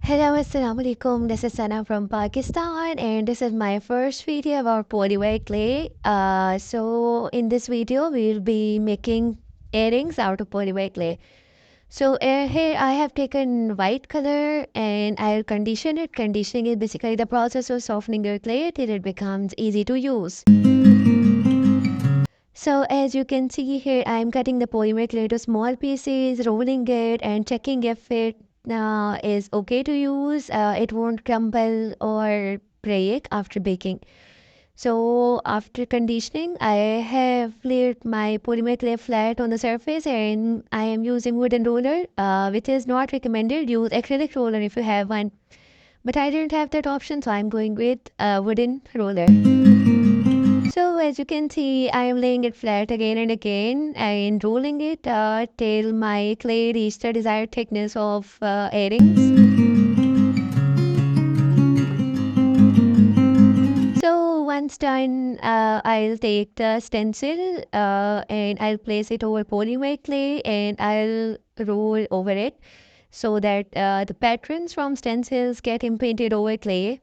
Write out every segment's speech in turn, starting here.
Hello, Assalamu alaikum. This is Sana from Pakistan, and this is my first video about polymer clay. In this video, we'll be making earrings out of polymer clay. Here I have taken white color and I'll condition it. Conditioning is basically the process of softening your clay till it becomes easy to use. So as you can see here, I'm cutting the polymer clay to small pieces, rolling it and checking if it is okay to use. It won't crumble or break after baking. So after conditioning, I have laid my polymer clay flat on the surface and I am using wooden roller, which is not recommended. Use acrylic roller if you have one. But I didn't have that option, so I'm going with a wooden roller. So as you can see, I am laying it flat again and again and rolling it till my clay reaches the desired thickness of earrings. So once done, I'll take the stencil and I'll place it over polymer clay and I'll roll over it so that the patterns from stencils get imprinted over clay.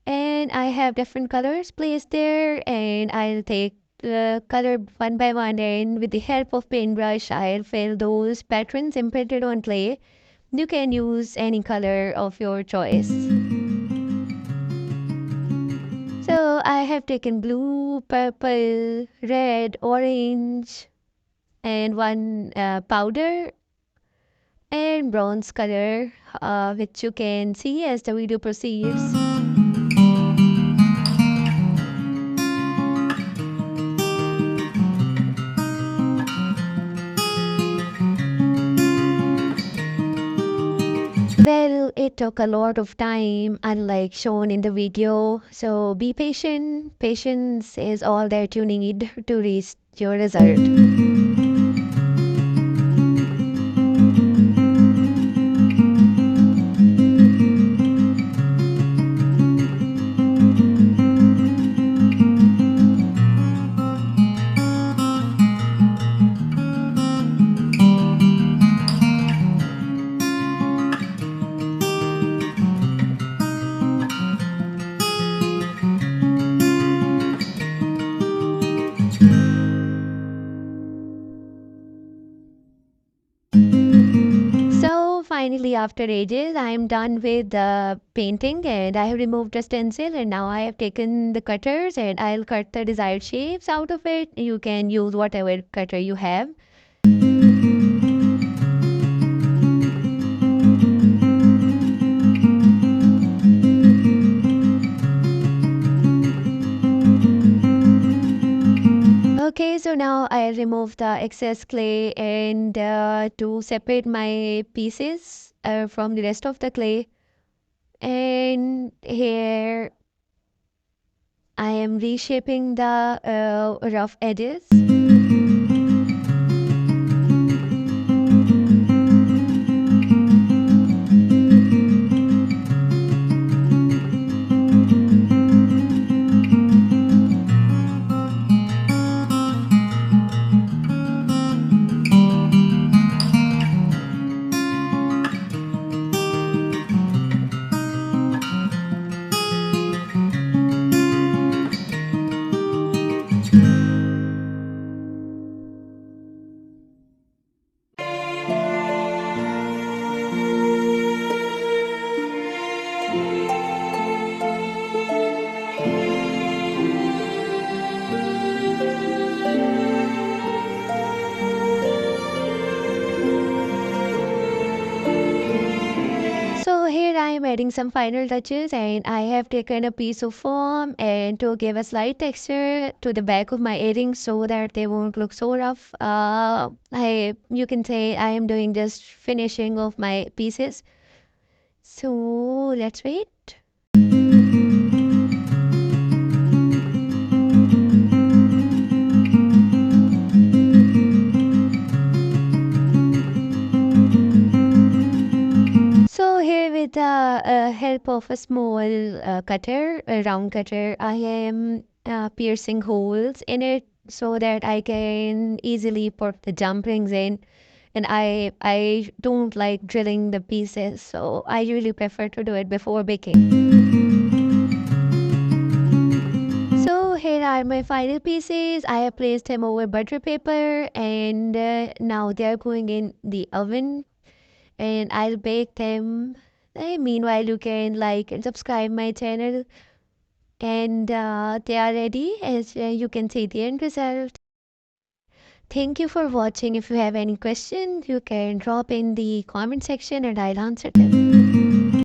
And I have different colors placed there and I'll take the color one by one and with the help of paintbrush I'll fill those patterns imprinted on clay. You can use any color of your choice. So I have taken blue, purple, red, orange and one powder and bronze color which you can see as the video proceeds. Well, it took a lot of time, unlike shown in the video. So be patient. Patience is all that you need to reach your result. So finally, after ages, I am done with the painting and I have removed the stencil and now I have taken the cutters and I'll cut the desired shapes out of it. You can use whatever cutter you have. Okay, so now I remove the excess clay and to separate my pieces from the rest of the clay. And here I am reshaping the rough edges. So here I am adding some final touches and I have taken a piece of foam and to give a slight texture to the back of my earrings so that they won't look so rough. You can say I am doing just finishing of my pieces. So let's wait. So here with the help of a small cutter, a round cutter, I am piercing holes in it so that I can easily put the jump rings in and I don't like drilling the pieces, so I usually prefer to do it before baking. So here are my final pieces. I have placed them over butter paper, and now they are going in the oven, and I'll bake them. Meanwhile, you can like and subscribe my channel, and they are ready as you can see the end result. Thank you for watching. If you have any questions, you can drop in the comment section and I'll answer them.